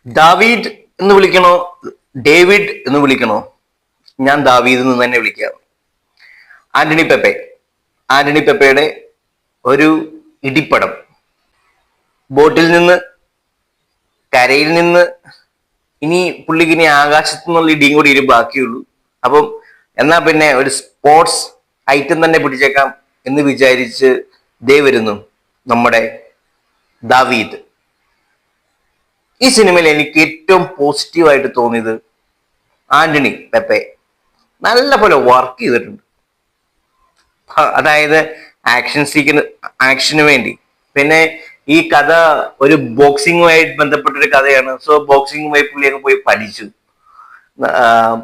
ദാവീദ് എന്ന് വിളിക്കണോ, ഡേവിഡ് എന്ന് വിളിക്കണോ? ഞാൻ ദാവീദ് എന്ന് തന്നെ വിളിക്കാം. ആന്റണി പെപ്പെ, ആന്റണി പെപ്പയുടെ ഒരു ഇടിപ്പടം. ബോട്ടിൽ നിന്ന്, കരയിൽ നിന്ന്, ഇനി പുള്ളിക്ക് ഇനി ആകാശത്തു നിന്നുള്ള ഇടിയും കൂടി ഇനി ബാക്കിയുള്ളൂ. അപ്പം എന്നാ പിന്നെ ഒരു സ്പോർട്സ് ഐറ്റം തന്നെ പിടിച്ചേക്കാം എന്ന് വിചാരിച്ച് ദേ വരുന്നു നമ്മുടെ ദാവീദ്. ഈ സിനിമയിൽ എനിക്ക് ഏറ്റവും പോസിറ്റീവായിട്ട് തോന്നിയത് ആന്റണി പെപ്പെ നല്ല പോലെ വർക്ക് ചെയ്തിട്ടുണ്ട്. അതായത് ആക്ഷന് വേണ്ടി. പിന്നെ ഈ കഥ ഒരു ബോക്സിങ്ങുമായിട്ട് ബന്ധപ്പെട്ടൊരു കഥയാണ്. സോ ബോക്സിങ്ങുമായി പുള്ളി അങ്ങ് പോയി പഠിച്ചു.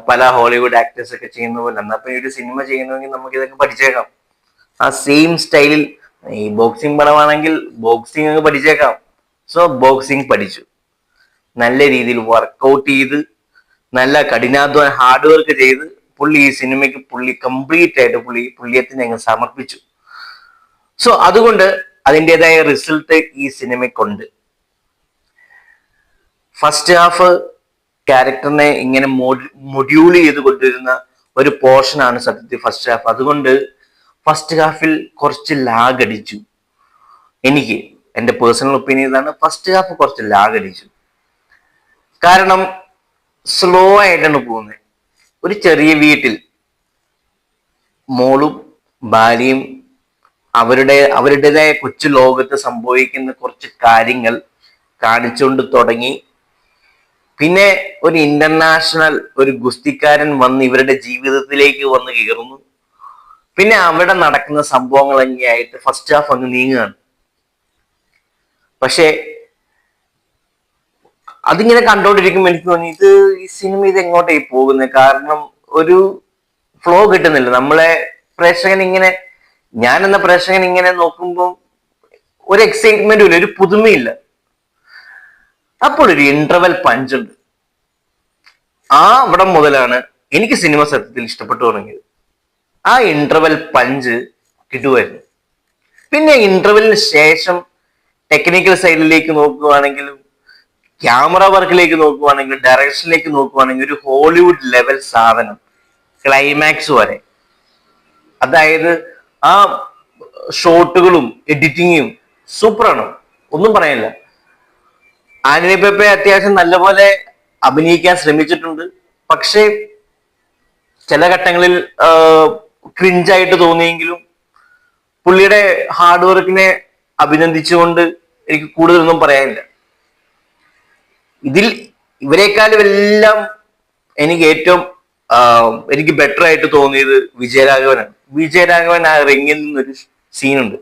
പല ഹോളിവുഡ് ആക്ടേഴ്സ് ഒക്കെ ചെയ്യുന്ന പോലെ എന്നാ പിന്നെ ഒരു സിനിമ ചെയ്യുന്നുവെങ്കിൽ നമുക്ക് ഇതൊക്കെ പഠിച്ചേക്കാം. ആ സെയിം സ്റ്റൈലിൽ ഈ ബോക്സിംഗ് പടമാണെങ്കിൽ ബോക്സിംഗ് അങ്ങ് പഠിച്ചേക്കാം. സോ ബോക്സിംഗ് പഠിച്ചു, നല്ല രീതിയിൽ വർക്കൗട്ട് ചെയ്ത്, നല്ല കഠിനാധ്വാനം ഹാർഡ് വർക്ക് ചെയ്ത് പുള്ളി ഈ സിനിമയ്ക്ക് കംപ്ലീറ്റ് ആയിട്ട് പുള്ളിയത്തിനെ അങ്ങ് സമർപ്പിച്ചു. സോ അതുകൊണ്ട് അതിൻ്റെതായ റിസൾട്ട് ഈ സിനിമയ്ക്കുണ്ട്. ഫസ്റ്റ് ഹാഫ് ക്യാരക്ടറിനെ ഇങ്ങനെ മൊഡ്യൂൾ ചെയ്ത് കൊണ്ടിരുന്ന ഒരു പോർഷനാണ് സത്യത്തിൽ ഫസ്റ്റ് ഹാഫ്. അതുകൊണ്ട് ഫസ്റ്റ് ഹാഫിൽ കുറച്ച് ലാഗ് അടിച്ചു. എനിക്ക് എൻ്റെ പേഴ്സണൽ ഒപ്പീനിയൻ ഇതാണ്, ഫസ്റ്റ് ഹാഫ് കുറച്ച് ലാഗ് അടിച്ചു. കാരണം സ്ലോ ആയിട്ടാണ് പോകുന്നത്. ഒരു ചെറിയ വീട്ടിൽ മോളും ഭാര്യയും അവരുടേതായ കൊച്ചു ലോകത്ത് സംഭവിക്കുന്ന കുറച്ച് കാര്യങ്ങൾ കാണിച്ചുകൊണ്ട് തുടങ്ങി. പിന്നെ ഒരു ഇന്റർനാഷണൽ ഒരു ഗുസ്തിക്കാരൻ വന്ന് ഇവരുടെ ജീവിതത്തിലേക്ക് വന്ന് കയറുന്നു. പിന്നെ അവിടെ നടക്കുന്ന സംഭവങ്ങൾ തന്നെയായിട്ട് ഫസ്റ്റ് ഹാഫ് അങ്ങ് നീങ്ങുകയാണ്. പക്ഷെ അതിങ്ങനെ കണ്ടോണ്ടിരിക്കുമ്പോൾ എനിക്ക് തോന്നി ഈ സിനിമ ഇത് എങ്ങോട്ടായി പോകുന്നത്. കാരണം ഒരു ഫ്ലോ കിട്ടുന്നില്ല. നമ്മളെ പ്രേക്ഷകൻ ഇങ്ങനെ, ഞാൻ എന്ന പ്രേക്ഷകൻ ഇങ്ങനെ നോക്കുമ്പോൾ ഒരു എക്സൈറ്റ്മെന്റും ഇല്ല, ഒരു പുതുമയില്ല. അപ്പോൾ ഒരു ഇന്റർവെൽ പഞ്ച് ഉണ്ട്. അവിടെ മുതലാണ് എനിക്ക് സിനിമ സത്യത്തിൽ ഇഷ്ടപ്പെട്ടു തുടങ്ങിയത്. ആ ഇന്റർവെൽ പഞ്ച് കിട്ടുമായിരുന്നു. പിന്നെ ഇന്റർവെല്ലിന് ശേഷം ടെക്നിക്കൽ സൈഡിലേക്ക് നോക്കുകയാണെങ്കിലും, ക്യാമറ വർക്കിലേക്ക് നോക്കുവാണെങ്കിൽ, ഡയറക്ഷനിലേക്ക് നോക്കുവാണെങ്കിൽ ഒരു ഹോളിവുഡ് ലെവൽ സാധനം ക്ലൈമാക്സ് വരെ. അതായത് ആ ഷോട്ടുകളും എഡിറ്റിങ്ങും സൂപ്പറാണ്, ഒന്നും പറയാനില്ല. ആന്റണി പെപ്പെ അത്യാവശ്യം നല്ലപോലെ അഭിനയിക്കാൻ ശ്രമിച്ചിട്ടുണ്ട്. പക്ഷേ ചില ഘട്ടങ്ങളിൽ ക്രിഞ്ചായിട്ട് തോന്നിയെങ്കിലും പുള്ളിയുടെ ഹാർഡ് വർക്കിനെ അഭിനന്ദിച്ചുകൊണ്ട് എനിക്ക് കൂടുതലൊന്നും പറയാനില്ല. ഇതിൽ ഇവരെക്കാളും എല്ലാം എനിക്ക് ബെറ്റർ ആയിട്ട് തോന്നിയത് വിജയരാഘവനാണ്. വിജയരാഘവൻ ആ റിങ്ങിൽ നിന്നൊരു സീനുണ്ട്,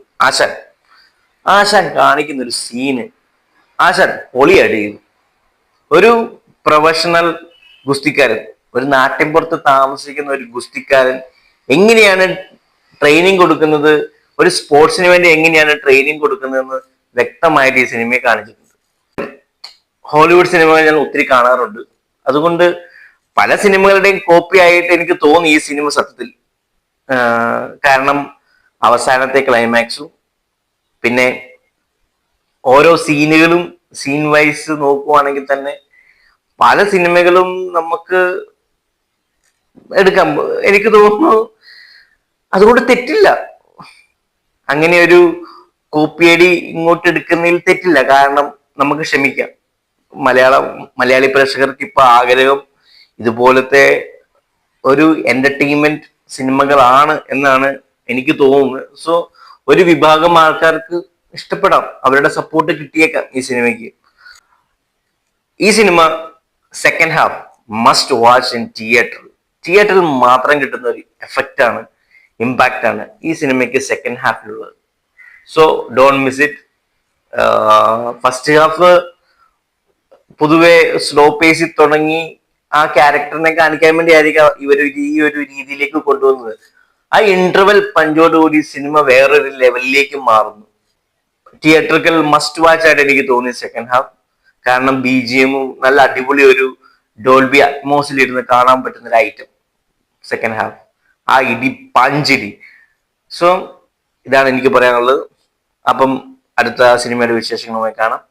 ആശാൻ കാണിക്കുന്ന ഒരു സീന്, ആശാൻ പൊളിയായിട്ട് ചെയ്തു. ഒരു പ്രൊഫഷണൽ ഗുസ്തിക്കാരൻ, ഒരു നാട്ടിൻപുറത്ത് താമസിക്കുന്ന ഒരു ഗുസ്തിക്കാരൻ എങ്ങനെയാണ് ട്രെയിനിങ് കൊടുക്കുന്നത്, ഒരു സ്പോർട്സിന് വേണ്ടി എങ്ങനെയാണ് ട്രെയിനിങ് കൊടുക്കുന്നതെന്ന് വ്യക്തമായിട്ട് ഈ സിനിമയെ കാണിച്ചിട്ടുണ്ട്. ഹോളിവുഡ് സിനിമകൾ ഞാൻ ഒത്തിരി കാണാറുണ്ട്. അതുകൊണ്ട് പല സിനിമകളുടെയും കോപ്പി ആയിട്ട് എനിക്ക് തോന്നി ഈ സിനിമ സത്യത്തിൽ. കാരണം അവസാനത്തെ ക്ലൈമാക്സും പിന്നെ ഓരോ സീനുകളും സീൻ വൈസ് നോക്കുവാണെങ്കിൽ തന്നെ പല സിനിമകളും നമുക്ക് എടുക്കാം. എനിക്ക് തോന്നുന്നു അതുകൊണ്ട് തെറ്റില്ല, അങ്ങനെ ഒരു കോപ്പിയടി ഇങ്ങോട്ട് എടുക്കുന്നതിൽ തെറ്റില്ല. കാരണം നമുക്ക് ക്ഷമിക്കാം. മലയാളി പ്രേക്ഷകർക്ക് ഇപ്പൊ ആഗ്രഹം ഇതുപോലത്തെ ഒരു എന്റർടൈൻമെന്റ് സിനിമകളാണ് എന്നാണ് എനിക്ക് തോന്നുന്നത്. സോ ഒരു വിഭാഗം ആൾക്കാർക്ക് ഇഷ്ടപ്പെടാം, അവരുടെ സപ്പോർട്ട് കിട്ടിയേക്കാം ഈ സിനിമയ്ക്ക്. ഈ cinema second half must watch in തിയേറ്ററിൽ മാത്രം കിട്ടുന്ന ഒരു എഫക്റ്റ് ആണ്, ഇമ്പാക്റ്റ് ആണ് ഈ സിനിമയ്ക്ക് സെക്കൻഡ് ഹാഫിലുള്ളത്. So don't miss it. First half പൊതുവെ സ്ലോ പേസിൽ തുടങ്ങി ആ ക്യാരക്ടറിനെ കാണിക്കാൻ വേണ്ടി ആയിരിക്കാം ഇവർ ഈ ഒരു രീതിയിലേക്ക് കൊണ്ടുവന്നത്. ആ ഇന്റർവെൽ പഞ്ചോടുകൂടി സിനിമ വേറൊരു ലെവലിലേക്ക് മാറുന്നു. തിയേറ്ററിക്കൽ മസ്റ്റ് വാച്ച് ആയിട്ട് എനിക്ക് തോന്നി സെക്കൻഡ് ഹാഫ്. കാരണം BGMഉം നല്ല അടിപൊളി ഒരു ഡോൾബി അറ്റ്മോസിൽ ഇരുന്ന് കാണാൻ പറ്റുന്ന ഒരു ഐറ്റം സെക്കൻഡ് ഹാഫ്. ആ പഞ്ചിടി. സോ ഇതാണ് എനിക്ക് പറയാനുള്ളത്. അപ്പം അടുത്ത സിനിമയുടെ വിശേഷങ്ങളുമായി കാണാം.